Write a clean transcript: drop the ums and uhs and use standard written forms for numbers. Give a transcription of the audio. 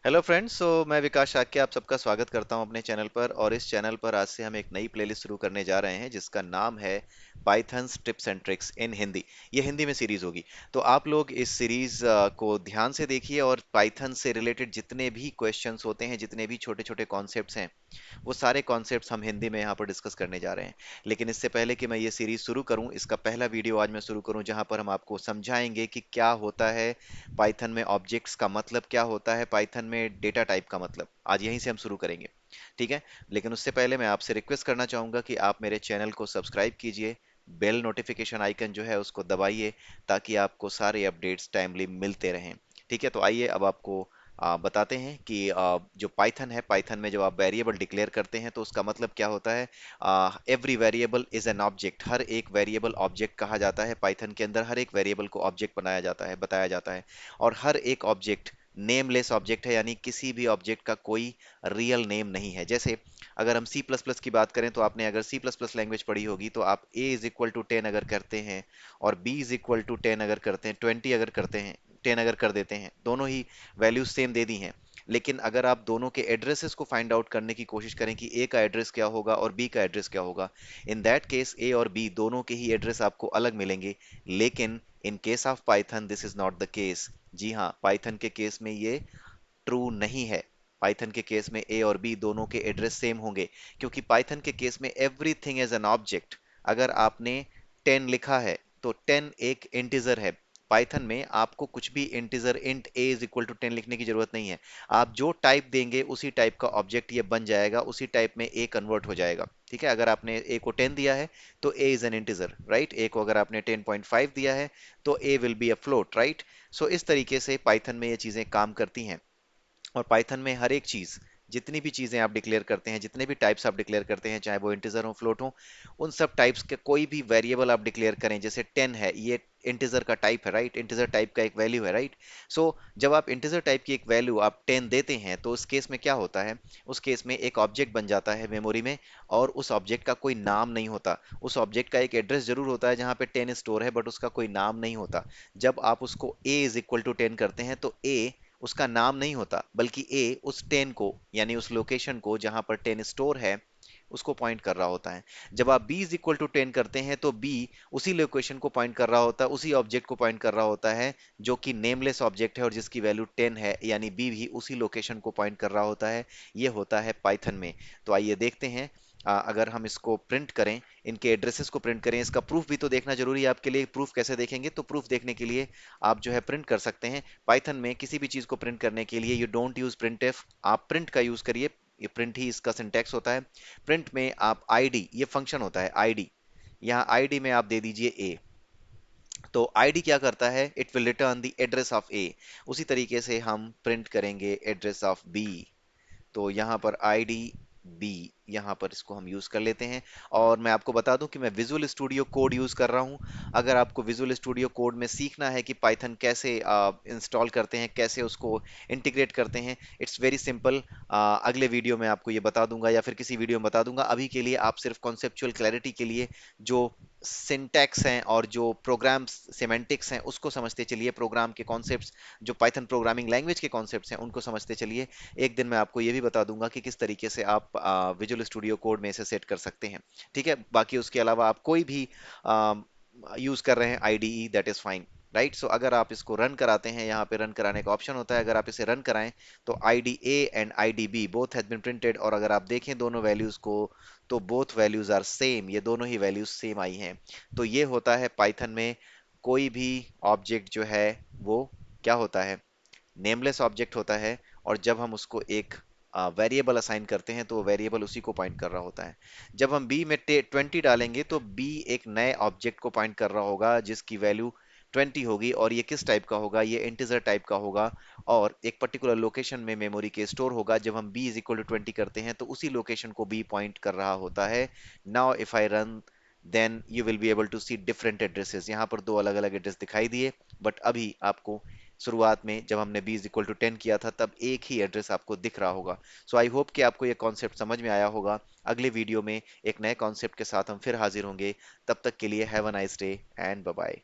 Hello friends. मैं विकास शाक्य आप सबका स्वागत करता हूं अपने चैनल पर। और इस चैनल पर आज से हम एक नई प्लेलिस्ट शुरू करने जा रहे हैं जिसका नाम है पाइथन्स टिप्स एंड ट्रिक्स इन हिंदी। ये हिंदी में सीरीज होगी। तो आप लोग इस सीरीज को ध्यान से देखिए और पाइथन से रिलेटेड जितने भी क्वेश्चंस होते हैं, जितने भी छोटे छोटे कॉन्सेप्ट्स हैं, वो सारे कॉन्सेप्ट्स हम हिंदी में यहाँ पर डिस्कस करने जा रहे हैं। लेकिन इससे पहले कि मैं ये सीरीज शुरू करूँ, इसका पहला वीडियो आज मैं शुरू करूँ जहाँ पर हम आपको समझाएंगे कि क्या होता है पाइथन में ऑब्जेक्ट्स का मतलब, क्या होता है पाइथन में डेटा टाइप का मतलब। आज यहीं से हम शुरू करेंगे, ठीक है। लेकिन उससे पहले मैं आपसे रिक्वेस्ट करना चाहूंगा कि आप मेरे चैनल को सब्सक्राइब कीजिए, बेल नोटिफिकेशन आइकन जो है उसको दबाइए, ताकि आपको सारे अपडेट्स टाइमली मिलते रहें। ठीक है, तो आइए अब आपको बताते हैं कि जो पाइथन है, पाइथन में जब आप वेरिएबल डिक्लेयर करते हैं तो उसका मतलब क्या होता है। Every variable is an object. हर एक वेरिएबल ऑब्जेक्ट कहा जाता है। पाइथन के अंदर हर एक वेरिएबल को ऑब्जेक्ट बनाया जाता है, बताया जाता है। और हर एक ऑब्जेक्ट नेमलेस ऑब्जेक्ट है, यानी किसी भी ऑब्जेक्ट का कोई रियल नेम नहीं है। जैसे अगर हम सी प्लस प्लस की बात करें, तो आपने अगर सी प्लस प्लस लैंग्वेज पढ़ी होगी, तो आप ए इज इक्वल टू 10 अगर करते हैं और बी इज इक्वल टू 10 अगर करते हैं, 20 अगर करते हैं, 10 अगर कर देते हैं, दोनों ही वैल्यूज सेम दे दी हैं। लेकिन अगर आप दोनों के एड्रेसेस को फाइंड आउट करने की कोशिश करें कि ए का एड्रेस क्या होगा और बी का एड्रेस क्या होगा, इन दैट केस ए और बी दोनों के ही एड्रेस आपको अलग मिलेंगे। लेकिन in case of Python this is not the case. जी हाँ, पाइथन के केस में ये ट्रू नहीं है। पाइथन के केस में ए और बी दोनों के एड्रेस सेम होंगे, क्योंकि पाइथन के केस में एवरीथिंग इज एन ऑब्जेक्ट। अगर आपने 10 लिखा है तो 10 एक इंटीजर है। पाइथन में आपको कुछ भी integer int a is equal to 10 लिखने की जरूरत नहीं है। आप जो टाइप देंगे उसी टाइप का ऑब्जेक्ट ये बन जाएगा, उसी टाइप में ए कन्वर्ट हो जाएगा। ठीक है, अगर आपने ए को 10 दिया है तो a is an integer, right. A को अगर आपने 10.5 दिया है तो a will be a float, right. So इस तरीके से पाइथन में ये चीजें काम करती हैं। और पाइथन में हर एक चीज, जितनी भी चीजें आप डिक्लेयर करते हैं, जितने भी टाइप्स आप डिक्लेयर करते हैं, चाहे वो इंटीजर हो फ्लोट हो, उन सब टाइप्स के कोई भी वेरिएबल आप डिक्लेयर करें, जैसे 10 है, ये इंटीजर का टाइप है, राइट। इंटीजर टाइप का एक वैल्यू है, राइट। सो जब आप इंटीजर टाइप की एक वैल्यू आप 10 देते हैं तो उस केस में क्या होता है, उस केस में एक ऑब्जेक्ट बन जाता है मेमोरी में। और उस ऑब्जेक्ट का कोई नाम नहीं होता। उस ऑब्जेक्ट का एक एड्रेस जरूर होता है जहां पे 10 स्टोर है, बट उसका कोई नाम नहीं होता। जब आप उसको a इज इक्वल टू 10 करते हैं तो a उसका नाम नहीं होता, बल्कि ए उस 10 को, यानी उस लोकेशन को जहां पर 10 स्टोर है, उसको पॉइंट कर रहा होता है। जब आप b इज इक्वल टू 10 करते हैं तो b उसी लोकेशन को पॉइंट कर रहा होता है, उसी ऑब्जेक्ट को पॉइंट कर रहा होता है जो कि नेमलेस ऑब्जेक्ट है और जिसकी वैल्यू 10 है, यानी b भी उसी लोकेशन को पॉइंट कर रहा होता है। ये होता है पाइथन में। तो आइए देखते हैं। अगर हम इसको प्रिंट करें, इनके एड्रेसेस को प्रिंट करें, इसका प्रूफ भी तो देखना जरूरी है आपके लिए। प्रूफ कैसे देखेंगे, तो प्रूफ देखने के लिए आप जो है प्रिंट कर सकते हैं। पाइथन में किसी भी चीज को प्रिंट करने के लिए you don't use print F, आप प्रिंट का यूज करिए। ये प्रिंट ही इसका सिंटैक्स होता है। प्रिंट में आप आईडी, ये फंक्शन होता है आईडी, यहाँ आईडी में आप दे दीजिए ए। तो आईडी क्या करता है, it will return the address of a. उसी तरीके से हम प्रिंट करेंगे एड्रेस ऑफ बी। तो यहाँ पर आई डी बी, यहाँ पर इसको हम यूज कर लेते हैं। और मैं आपको बता दूं कि मैं विजुअल स्टूडियो कोड यूज कर रहा हूँ। अगर आपको विजुअल स्टूडियो कोड में सीखना है कि पाइथन कैसे इंस्टॉल करते हैं, कैसे उसको इंटीग्रेट करते हैं, इट्स वेरी सिंपल। अगले वीडियो में आपको ये बता दूंगा या फिर किसी वीडियो में बता दूंगा। अभी के लिए आप सिर्फ कॉन्सेप्चुअल क्लैरिटी के लिए जो सिंटैक्स हैं और जो प्रोग्राम सेमेंटिक्स हैं उसको समझते चलिए। प्रोग्राम के कॉन्सेप्ट्स, जो पाइथन प्रोग्रामिंग लैंग्वेज के कॉन्सेप्ट्स हैं, उनको समझते चलिए। एक दिन मैं आपको ये भी बता दूंगा कि किस तरीके से आप विजुअल स्टूडियो कोड में इसे सेट कर सकते हैं। ठीक है, बाकी उसके अलावा आप कोई भी यूज कर रहे हैं IDE, that is fine, right. So अगर आप इसको रन कराते हैं, यहाँ पे रन कराने का ऑप्शन होता है, अगर आप इसे रन कराएं तो I D A and I D B both has been printed. और अगर आप देखें दोनों वैल्यूज को, तो बोथ वैल्यूज आर सेम, ये दोनों ही वैल्यूज सेम आई हैं। तो ये होता है पाइथन में कोई भी ऑब्जेक्ट जो है वो क्या होता है, नेमलेस ऑब्जेक्ट होता है। और जब हम उसको एक वेरिएबल असाइन करते हैं तो वो वेरिएबल उसी को पॉइंट कर रहा होता है। जब हम बी में 20 डालेंगे तो बी एक नए ऑब्जेक्ट को पॉइंट कर रहा होगा जिसकी वैल्यू 20 होगी। और ये किस टाइप का होगा, ये इंटीजर टाइप का होगा और एक पर्टिकुलर लोकेशन में मेमोरी के स्टोर होगा। जब हम b इज इक्वल टू 20 करते हैं तो उसी लोकेशन को b पॉइंट कर रहा होता है। Now if I run, then you will be able to see different addresses. यहाँ पर दो अलग अलग एड्रेस दिखाई दिए, बट अभी आपको शुरुआत में जब हमने b इज इक्वल टू 10 किया था तब एक ही एड्रेस आपको दिख रहा होगा। सो आई होप कि आपको ये कॉन्सेप्ट समझ में आया होगा। अगले वीडियो में एक नए कॉन्सेप्ट के साथ हम फिर हाजिर होंगे। तब तक के लिए have a nice day and bye bye.